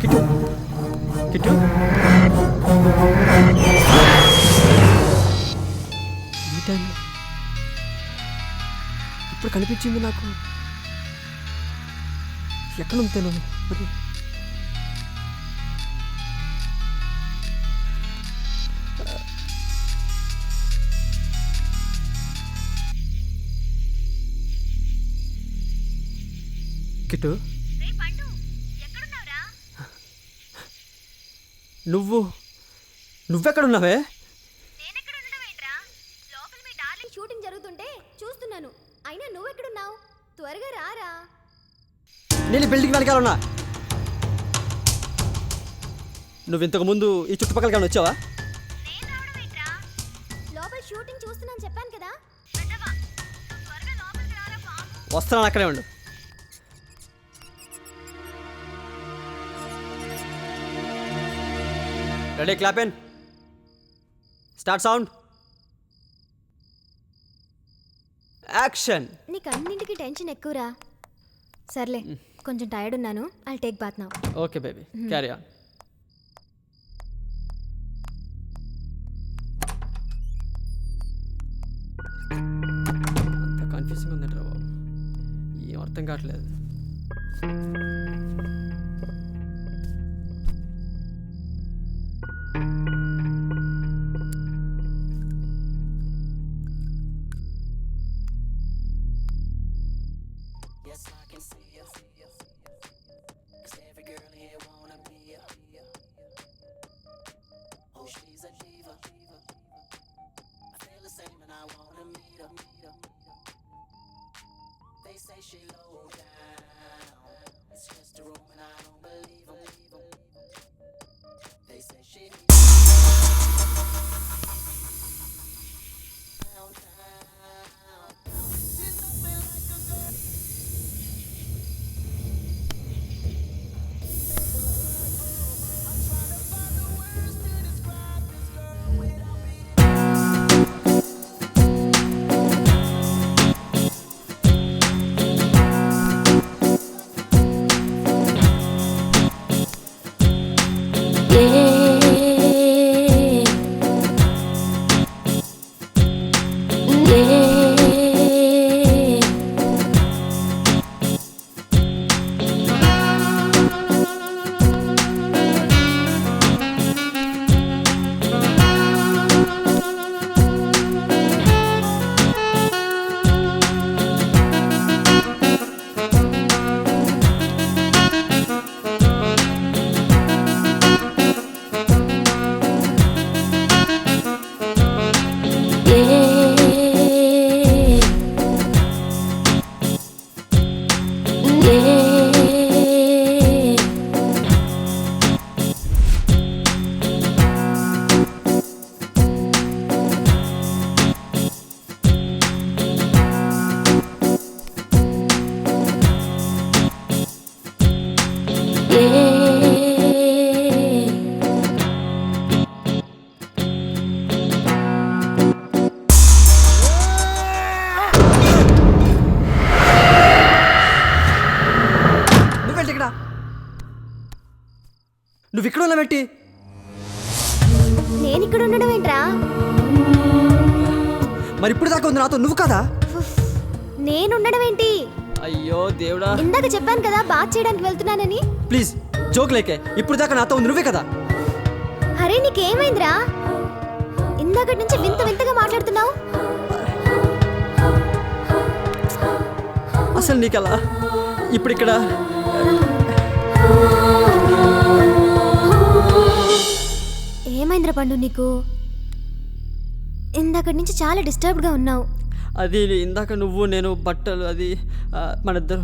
Kit kit ఈ టైంలో ఇప్పుడు కనిపించింది నాకు. ఎక్కడ ఉంటాను మరి? కిట్టు నువ్వెక్కడున్నావే? షూటింగ్ జరుగుతుంటే చూస్తున్నాను. అయినా నువ్వెక్కడున్నావు? త్వరగా రారా. నేను బిల్డింగ్ వెనకాలన్నా. నువ్వు ఇంతకు ముందు ఈ చుట్టుపక్కల కానీ వచ్చావా? లోపల షూటింగ్ చూస్తున్నాను చెప్పాను కదా. వస్తున్నాను, అక్కడే ఉండు. Ready, clap in, start sound, action. నీకు అన్నింటికి టెన్షన్ ఎక్కువరా. సర్లే, కొంచెం టైర్డ్ ఉన్నాను. I take bath now. Okay baby, carry on. అంత కన్ఫ్యూజింగ్ ఉందంటారా బాబు, ఏం అర్థం కావట్లేదు. నువ్వు ఇక్కడ ఉన్నావేంటి? నేను ఇక్కడ ఉండడం ఏంట్రా? మరి ఇప్పుడు దాకా ఉంది నాతో, నువ్వు కదా? నేను ఉండడం ఏంటి? అయ్యో దేవుడా, ఇందాక చెప్పాను కదా బాత్ చేయడానికి వెళ్తున్నానని. ప్లీజ్ జోక్ లేకే, ఇప్పుడు దాకా నాతో ఉంది నువ్వే కదా? అరే నీకేమైందిరా? ఇందాక నుంచి వింత వింతగా మాట్లాడుతున్నావు. అసలు నీకలా ఇప్పుడు ఇక్కడ ఏమైందిరా పండు నీకు? ఇందాక నుంచి చాలా డిస్టర్బ్డ్గా ఉన్నావు. అది ఇందాక నువ్వు నేను బట్టలు అది మన ఇద్దరు.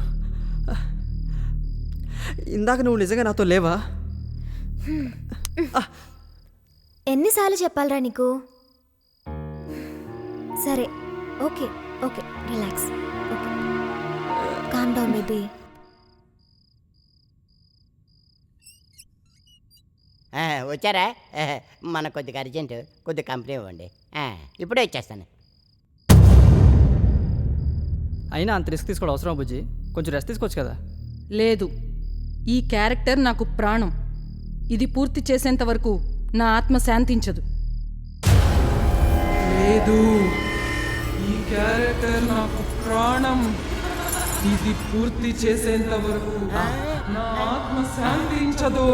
ఇందాక నువ్వు నిజంగా నాతో లేవా? ఎన్నిసార్లు చెప్పాలరా నీకు? సరే okay okay, relax. Okay, calm down baby. వచ్చారా? మన కొద్దిగా అర్జెంట్, కొద్దిగా కంపెనీ ఇవ్వండి. ఇప్పుడే ఇచ్చేస్తాను. అయినా అంత రిస్క్ తీసుకోవడం అవసరం బుజ్జి? కొంచెం రెస్ట్ తీసుకోవచ్చు కదా. లేదు, ఈ క్యారెక్టర్ నాకు ప్రాణం. ఇది పూర్తి చేసేంత వరకు నా ఆత్మ శాంతించదు. లేదు, ఈ క్యారెక్టర్ నాకు ప్రాణం. ఇది పూర్తి చేసేంత వరకు నా ఆత్మ శాంతించదు.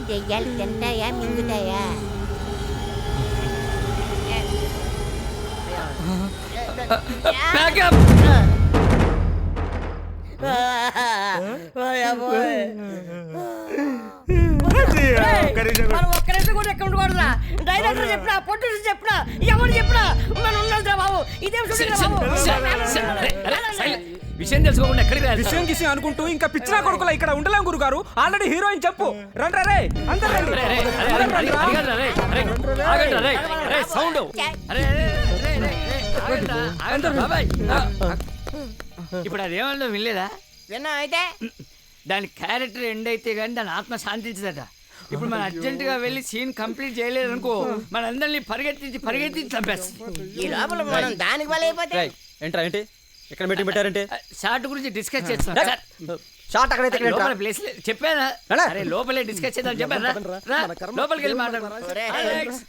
దెయ్యాలు తింటాయా మింగుతాయా? బ్యాకప్. మనం ఒక్కరైతే కూడా ఎక్కడ ఉండకూడదురా. డైరెక్టర్ చెప్పినా, ప్రొడ్యూసర్ చెప్పినా, ఎవరు చెప్పినా మనం ఉండాలిరా బాబు. ఇదేం షూటింగ్ రా బాబు. విషయం తెలుసుకోకుండా ఎక్కడికి రా? విషయం గిషయం అనుకుంటూ ఇంకా పిచ్చినా కొడుకులా ఇక్కడ ఉండలేం గురుగారు. ఆల్రెడీ హీరోయిన్ చెప్పు. రండి రే, అందరూ రండి. సౌండ్. ఇప్పుడు అదేమన్నా వినలేదా? విన్నా అయితే దాని క్యారెక్టర్ ఎండ్ అయితే గానీ దాని ఆత్మ శాంతించదట. ఇప్పుడు మనం అర్జెంటుగా వెళ్ళి సీన్ కంప్లీట్ చేయలేదు అనుకో, మనందరినీ పరిగెత్తించి చంపేస్తుంది. ఈ లోపల మనం దానికి బలైపోతే ఏంట్రా ఏంటి ఇక్కడ మీటింగ్ పెట్టారంటే? షార్ట్ గురించి డిస్కస్ చేస్తున్నాం. షార్ట్ అక్కడైతే లోపల ప్లేస్ చెప్పానా? అరే లోపలే డిస్కస్ చేద్దాం చెప్పారా? లోపలికి వెళ్ళి మాట్లాడు.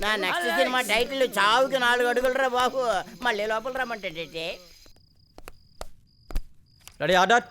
నా నెక్స్ట్ సినిమా టైటిల్ చావుకి 4 అడుగులు రా బాబు. మళ్ళీ లోపల రమ్మంటే రెడీ ఆర్డర్.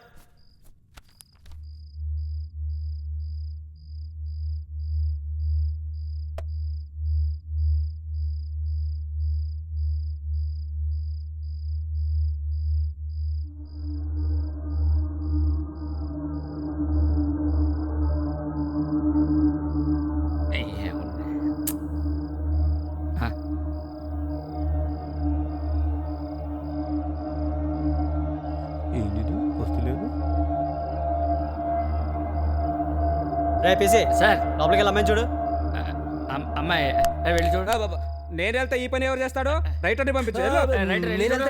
పీసీ సార్ లోపలికి వెళ్ళి అమ్మాయి చూడు. అమ్మాయి వెళ్ళి చూడు. నేను వెళ్తే ఈ పని ఎవరు చేస్తాడు? రైటర్ని పంపించు.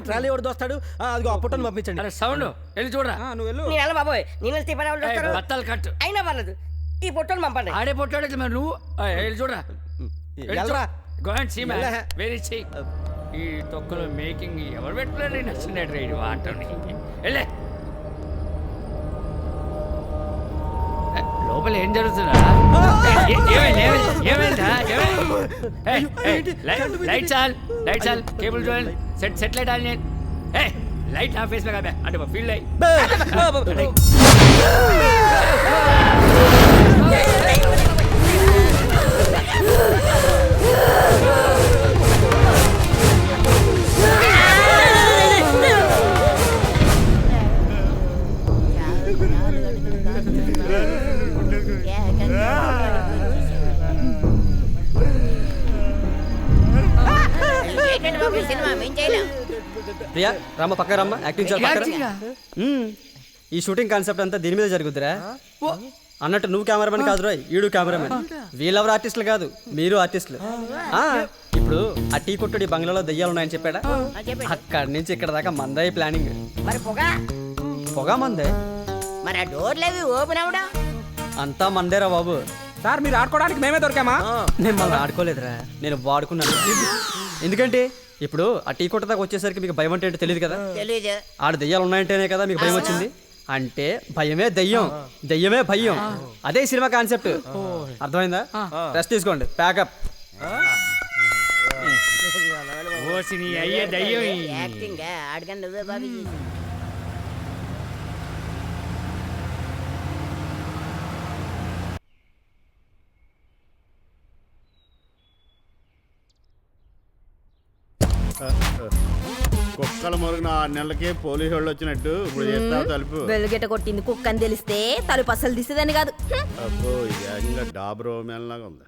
ట్రాలీ ఎవరు దోస్తాడు? అది అప్పటని పంపించండి. సౌండ్ వెళ్ళి చూడరా. నువ్వు వెళ్ళు. నేను వెళ్ళ బాబోయ్. నేను వెళ్తే పని ఎవరు చేస్తారు? బత్తాలు కట్టు. అయినా పర్లేదు, ఈ పొట్టను పంపండి. ఆడే పొట్టాడు మరి నువ్వు వెళ్ళి చూడరా. వెరీ చెయ్యి. ఈ తొక్కలో మేకింగ్ ఎవరు పెట్టుకోలేదు నచ్చినట్టు రైడ్ వాటని వెళ్ళే. లోపల ఏం జరుగుతుందా? Light chaal cable join set light on. Light ना फेस में का అంటే ఫీల్ అయ్యి ప్రియా రామ పక్క రామ్మ యాక్టింగ్ ఈ షూటింగ్ కాన్సెప్ట్ అంతా దీని మీద జరుగుతురా అన్నట్టు నువ్వు కెమెరామెన్ కాదు రాయ్ ఈడు కెమెరామెన్ వీళ్ళెవరు ఆర్టిస్టులు కాదు మీరు ఆర్టిస్టులు ఇప్పుడు ఆ టీ కొట్టుడి బంగ్లాలో దెయ్యాలు ఉన్నాయని చెప్పాడా అక్కడి నుంచి ఇక్కడ దాకా మందే ప్లానింగ్ పొగ మందే మరి ఆ డోర్లేవి ఓపెన్ అవడా అంతా మందేరా బాబు సార్ మీరు ఆడుకోవడానికి మేమే దొరికామా నేను మళ్ళీ ఆడుకోలేదురా నేను వాడుకున్నాను ఎందుకంటే ఇప్పుడు ఆ టీ కొట్ట దాకా వచ్చేసరికి మీకు భయం అంటే తెలియదు కదా ఆడ దెయ్యాలు ఉన్నాయంటేనే కదా మీకు భయం వచ్చింది అంటే భయమే దెయ్యం దెయ్యమే భయం అదే సినిమా కాన్సెప్ట్ అర్థమైందా రెస్ట్ తీసుకోండి ప్యాకప్ యాక్టింగ్ ఆడకండి నువ్వే బాబీ కుక్కల మురుగున 6 నెలలకే పోలీసు వాళ్ళు వచ్చినట్టు ఇప్పుడు చేస్తావు తలుపు వెలుగెట కొట్టింది కుక్క అని తెలిస్తే తలుపు అసలు తీసేదని కాదు అబ్బో ఇది ఏకంగా డాబ్ రోమేలాగా ఉంది